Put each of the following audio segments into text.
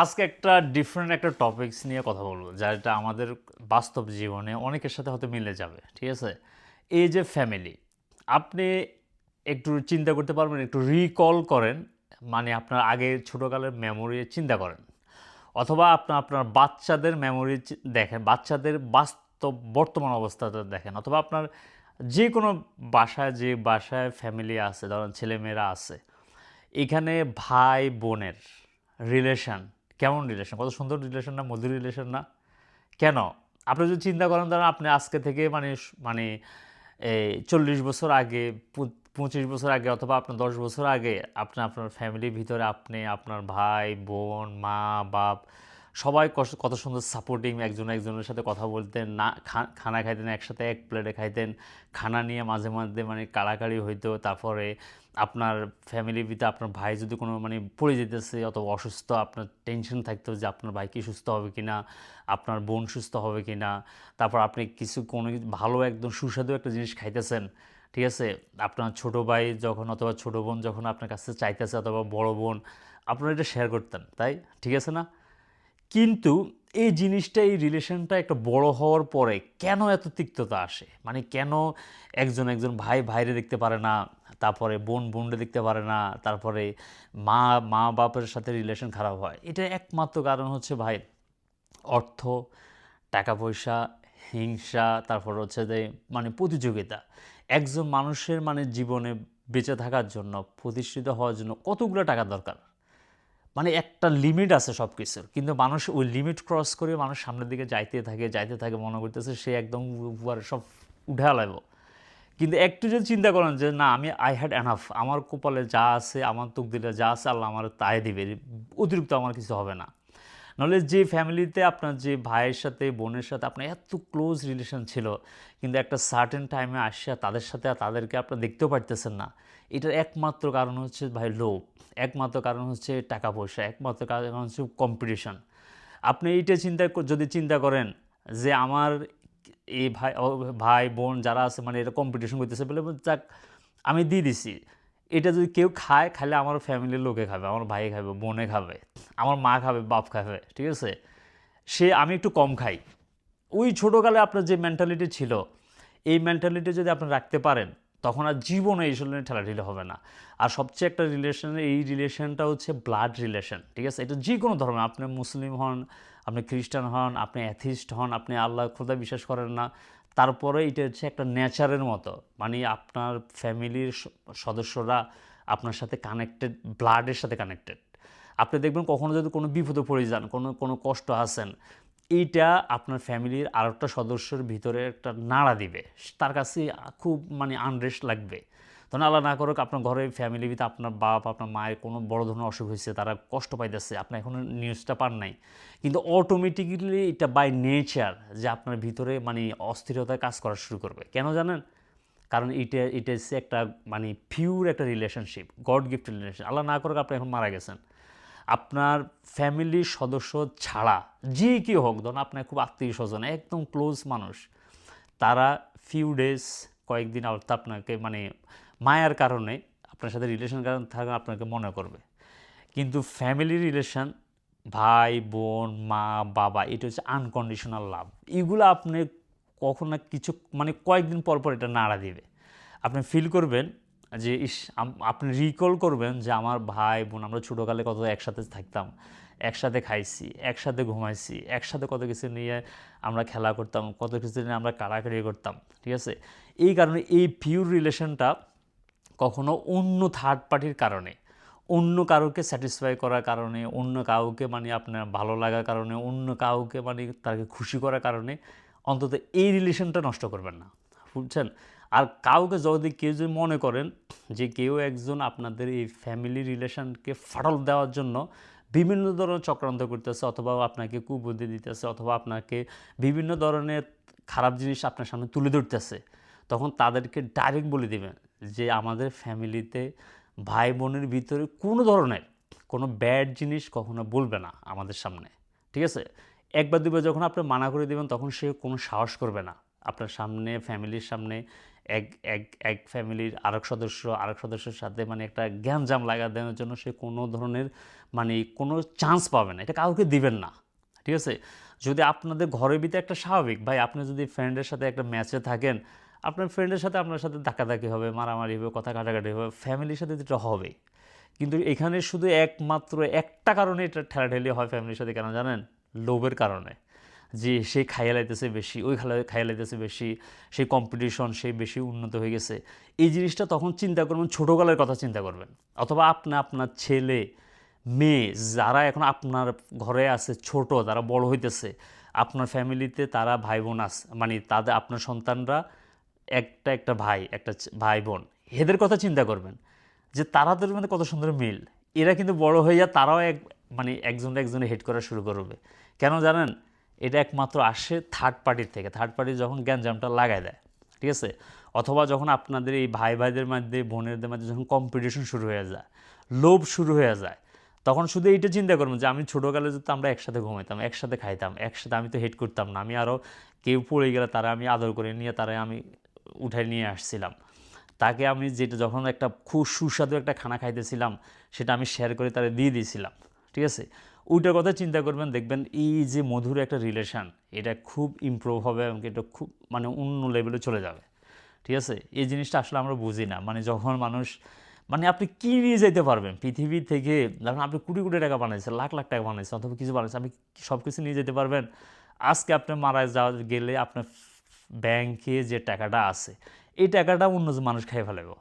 আজকে একটা ডিফারেন্ট একটা টপিকস নিয়ে কথা বলবো, যেটা আমাদের বাস্তব জীবনে অনেকের সাথে হয়তো মিলে যাবে। ঠিক আছে? এই যে ফ্যামিলি, আপনি একটু চিন্তা করতে পারবেন, একটু রিকল করেন, মানে আপনার আগের ছোটোকালের মেমোরি চিন্তা করেন, অথবা আপনার আপনার বাচ্চাদের মেমোরি দেখেন, বাচ্চাদের বাস্তব বর্তমান অবস্থাটা দেখেন, অথবা আপনার যে কোনো বাসায় ফ্যামিলি আছে, ধরেন ছেলেমেয়েরা আছে, এখানে ভাই বোনের রিলেশন, কেমন রিলেশন, কত সুন্দর রিলেশন না, মধুর রিলেশন না? কেন? আপনি যদি চিন্তা করেন, ধরেন আপনি আজকে থেকে মানে এই 40 বছর আগে, 25 বছর আগে, অথবা আপনার 10 বছর আগে, আপনি আপনার ফ্যামিলির ভিতরে আপনি আপনার ভাই বোন মা বাপ সবাই কত সুন্দর সাপোর্টিং, একজন একজনের সাথে কথা বলতেন, না খানা খাইতেন একসাথে, এক প্লেটে খাইতেন, খানা নিয়ে মাঝে মাঝে মানে কাড়াকাড়ি হইতো। তারপরে আপনার ফ্যামিলির ভিতরে আপনার ভাই যদি কোনো মানে পড়ে যেতেছে অথবা অসুস্থ, আপনার টেনশন থাকতো যে আপনার ভাই কি সুস্থ হবে কি না, আপনার বোন সুস্থ হবে কি না। তারপর আপনি কোনো ভালো একদম সুস্বাদু একটা জিনিস খাইতেছেন, ঠিক আছে, আপনার ছোটো ভাই যখন অথবা ছোটো বোন যখন আপনার কাছে চাইতেছে, অথবা বড় বোন, আপনারা এটা শেয়ার করতেন, তাই ঠিক আছে না? কিন্তু এই জিনিসটা, এই রিলেশনটা একটা বড় হওয়ার পরে কেন এত তিক্ততা আসে, মানে কেন একজন একজন ভাই ভাইরে দেখতে পারে না, তারপরে বোন বোনরে দেখতে পারে না, তারপরে মা মা বাপের সাথে রিলেশন খারাপ হয়, এটা একমাত্র কারণ হচ্ছে ভাই অর্থ, টাকা পয়সা, হিংসা, তারপর হচ্ছে যে মানে প্রতিযোগিতা। একজন মানুষের মানে জীবনে বেঁচে থাকার জন্য, প্রতিষ্ঠিত হওয়ার জন্য কতগুলো টাকা দরকার, মানে একটা লিমিট আছে সব কিছুর, কিন্তু মানুষ ওই লিমিট ক্রস করে মানুষ সামনের দিকে যাইতে থাকে, মনে করতেছে সে একদম উপরে সব উঠে আলাইব। কিন্তু একটু যদি চিন্তা করেন যে না, আমি আই হ্যাড এনাফ, আমার কপালে যা আছে, আমার তকদিরে যা আছে, আল্লাহ আমার তাই দিবে, অতিরিক্ত আমার কিছু হবে না। নাহলে যে ফ্যামিলিতে আপনার যে ভাইয়ের সাথে বোনের সাথে আপনার এত ক্লোজ রিলেশন ছিল, কিন্তু একটা সার্টেন টাইমে আসিয়া তাদের সাথে তাদেরকে আপনার দেখতেও পারতেছেন না, এটার একমাত্র কারণ হচ্ছে ভাই লোভ, একমাত্র কারণ হচ্ছে টাকা পয়সা, একমাত্র কারণ হচ্ছে কম্পিটিশন। আপনি এইটা যদি চিন্তা করেন যে আমার এই ভাই বোন যারা আছে, মানে এটা কম্পিটিশন করতেছে বলে যাক আমি দিয়ে দিছি, এটা যদি কেউ খায়, খাইলে আমার ফ্যামিলির লোকে খাবে, আমার ভাই খাবে, বোনে খাবে, আমার মা খাবে, বাপ খাবে, ঠিক আছে, আমি একটু কম খাই। ওই ছোটোকালে আপনার যে মেন্টালিটি ছিল, এই মেন্টালিটি যদি আপনি রাখতে পারেন, তখন আর জীবনে এই ধরনের ঠেলাঠেলি হবে না। আর সবচেয়ে একটা এই রিলেশনটা হচ্ছে ব্লাড রিলেশন, ঠিক আছে, এটা যে কোনো ধর্মে, আপনি মুসলিম হন, আপনি খ্রিস্টান হন, আপনি অ্যাথিস্ট হন, আপনি আল্লাহ খোদা বিশ্বাস করেন না, তারপরে এটা হচ্ছে একটা নেচারের মতো, মানে আপনার ফ্যামিলির সদস্যরা আপনার সাথে কানেক্টেড, ব্লাডের সাথে কানেক্টেড। আপনি দেখবেন কখনো যদি কোনো বিপদে পড়ে যান, কোনো কোনো কষ্ট আছেন, এইটা আপনার ফ্যামিলির আরেকটা সদস্যের ভিতরে একটা নাড়া দিবে, তার কাছে খুব মানে আনরেস্ট লাগবে। তখন আল্লাহ না করুক আপনার ঘরে ফ্যামিলির ভিতরে আপনার বাপ আপনার মায়ের কোনো বড় ধরনের অসুখ হয়েছে, তারা কষ্ট পাইতেছে, আপনি এখনও নিউজটা পান নাই, কিন্তু অটোমেটিক্যালি এটা বাই নেচার যে আপনার ভিতরে মানে অস্থিরতা কাজ করা শুরু করবে। কেন জানেন? কারণ এটা হচ্ছে একটা মানে পিওর একটা রিলেশনশিপ, গড গিফট রিলেশন। আল্লাহ না করুক আপনি এখন মারা গেছেন, আপনার ফ্যামিলির সদস্য ছাড়া যে কেউ হোক, ধরুন আপনার খুব আত্মীয় স্বজন, একদম ক্লোজ মানুষ, তারা ফিউ ডেজ, কয়েকদিন আপনাকে মানে মায়ার কারণে, আপনার সাথে রিলেশন কারণ থাকা আপনাকে মনে করবে। কিন্তু ফ্যামিলি রিলেশন, ভাই বোন মা বাবা, এটা হচ্ছে আনকন্ডিশনাল লাভ। এগুলো আপনি কখন না কিছু মানে কয়েকদিন পর পর এটা নাড়া দিবে, আপনি ফিল করবেন যে ইস, আপনি রিকল করবেন যে আমার ভাই বোন আমরা ছোটোকালে কত একসাথে থাকতাম, একসাথে খাইছি, একসাথে ঘুমাইছি, একসাথে কত কিছু নিয়ে আমরা খেলা করতাম, কত কিছু নিয়ে আমরা কাড়াকাড়ি করতাম, ঠিক আছে। এই কারণে এই পিওর রিলেশনটা কখনো অন্য থার্ড পার্টির কারণে, অন্য কাউকে স্যাটিসফাই করার কারণে, অন্য কাউকে মানে আপনার ভালো লাগার কারণে, অন্য কাউকে মানে তাকে খুশি করার কারণে অন্তত এই রিলেশনটা নষ্ট করবেন না, বুঝছেন? আর কাউকে কেউ যদি মনে করেন যে কেউ একজন আপনাদের এই ফ্যামিলি রিলেশনকে ফাটল দেওয়ার জন্য বিভিন্ন ধরনের চক্রান্ত করতেছে, অথবা আপনাকে কুবুদ্ধি দিতেছে, অথবা আপনাকে বিভিন্ন ধরনের খারাপ জিনিস আপনার সামনে তুলে ধরতেছে, তখন তাদেরকে ডাইরেক্ট বলে দিবেন যে আমাদের ফ্যামিলিতে ভাই বোনের ভিতরে কোনো ধরনের কোনো ব্যাড জিনিস কখনো বলবে না আমাদের সামনে, ঠিক আছে। একবার দুবার যখন আপনি মানা করে দেবেন, তখন সে কোনো সাহস করবে না আপনার সামনে, ফ্যামিলির সামনে এক এক এক ফ্যামিলির আরেক সদস্যের সাথে মানে একটা গ্যাঞ্জাম লাগা দেওয়ার জন্য সে কোনো ধরনের মানে কোনো চান্স পাবে না, এটা কাউকে দিবেন না। ঠিক আছে, যদি আপনাদের ঘরের ভিতরে একটা স্বাভাবিক ভাই, আপনি যদি ফ্রেন্ডের সাথে একটা ম্যাচে থাকেন, আপনার ফ্রেন্ডের সাথে আপনার সাথে ধাক্কাধাক্কি হবে, মারামারি হবে, কথা কাটাকাটি হবে, ফ্যামিলির সাথে যেটা হবেই। কিন্তু এখানে শুধু একমাত্র একটা কারণে এটা ঠেলাঠেলি হয় ফ্যামিলির সাথে, কেন জানেন? লোভের কারণে। যে সে খাইয়া লাইতেছে বেশি, ওই খাইয়া লাইতেছে বেশি, সেই কম্পিটিশন, সেই বেশি উন্নত হয়ে গেছে। এই জিনিসটা তখন চিন্তা করবেন, ছোটোকালের কথা চিন্তা করবেন। অথবা আপনার ছেলে মেয়ে যারা এখন আপনার ঘরে আছে ছোট, তারা বড় হইতেছে, আপনার ফ্যামিলিতে তারা ভাই বোন আছে, মানে তাদের আপনার সন্তানরা একটা ভাই, একটা ভাই বোন, এদের কথা চিন্তা করবেন যে তাদের মধ্যে কত সুন্দর মিল। এরা কিন্তু বড় হইয়া তারাও মানে একজনে হেড করা শুরু করবে। কেন জানেন? এটা একমাত্র আসে থার্ড পার্টির থেকে। থার্ড পার্টি যখন গ্যাঞ্জামটা লাগায় দেয়, ঠিক আছে, অথবা যখন আপনাদের এই ভাইদের মধ্যে, বোনেদের মধ্যে যখন কম্পিটিশন শুরু হয়ে যায়, লোভ শুরু হয়ে যায়, তখন শুধু এইটা চিন্তা করবেন যে আমি ছোটোকালে যদি আমরা একসাথে ঘুমাইতাম, একসাথে খাইতাম, একসাথে, আমি তো হেড করতাম না, আমি আরও কেউ পড়ে গেলে তারা আমি আদর করে নিয়ে তারা আমি উঠাই নিয়ে আসছিলাম, তাকে আমি যেটা যখন একটা খুব সুস্বাদু একটা খানা খাইতেছিলাম সেটা আমি শেয়ার করে তারা দিয়ে দিয়েছিলাম। ঠিক আছে, ওইটার কথা চিন্তা করবেন, দেখবেন এই যে মধুর একটা রিলেশান, এটা খুব ইমপ্রুভ হবে এবং এটা খুব মানে অন্য লেভেলে চলে যাবে। ঠিক আছে, এই জিনিসটা আসলে আমরা বুঝি না। মানে যখন মানুষ, মানে আপনি কী নিয়ে যেতে পারবেন পৃথিবী থেকে, যখন আপনি কোটি কোটি টাকা বানাইছেন, লাখ লাখ টাকা বানাইছেন, অথবা কিছু বানাইছেন, আপনি সব কিছু নিয়ে যেতে পারবেন? আজকে আপনি মারা যাওয়া গেলে আপনার ব্যাংকে যে টাকাটা আছে, এই টাকাটা অন্য মানুষ খাই ফেলাব।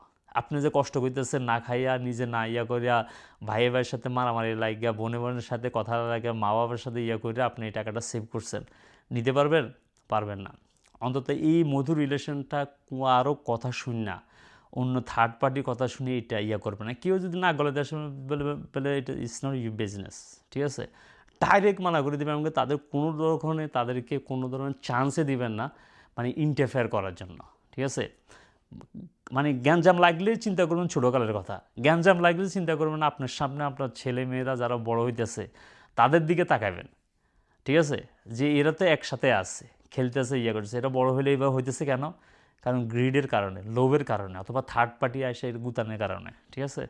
আপনি যে কষ্ট করতেছেন না খাইয়া, নিজে না ইয়া করিয়া, ভাই ভাইয়ের সাথে মারামারি লাগিয়া, বোনের সাথে কথা লাগিয়া, মা বাবার সাথে ইয়া করিয়া আপনি এই টাকাটা সেভ করছেন, নিতে পারবেন? পারবেন না। অন্তত এই মধুর রিলেশনটা আরও কথা শুন না, অন্য থার্ড পার্টির কথা শুনে এটা ইয়া করবে না। কেউ যদি না গলে দেওয়ার সময় বলে এটা ইটস নট ইউ বিজনেস, ঠিক আছে, ডাইরেক্ট মানা করে দেবেন। আমাকে তাদের কোনো ধরনের, তাদেরকে কোনো ধরনের চান্সে দিবেন না মানে ইন্টারফেয়ার করার জন্য। ঠিক আছে, মানে গ্যাঞ্জাম লাগলেই চিন্তা করবেন ছোটোকালের কথা, গ্যাঞ্জাম লাগলে চিন্তা করবেন আপনার সামনে আপনার ছেলে মেয়েরা যারা বড় হইতেছে তাদের দিকে তাকাবেন। ঠিক আছে, যে এরা তো একসাথে আছে, খেলতেছে, ইয়ে করতেছে, এটা বড় হলে এবার হইতেছে কেন? কারণ গ্রিডের কারণে, লোভের কারণে, অথবা থার্ড পার্টি আসে এর গুতানের কারণে। ঠিক আছে।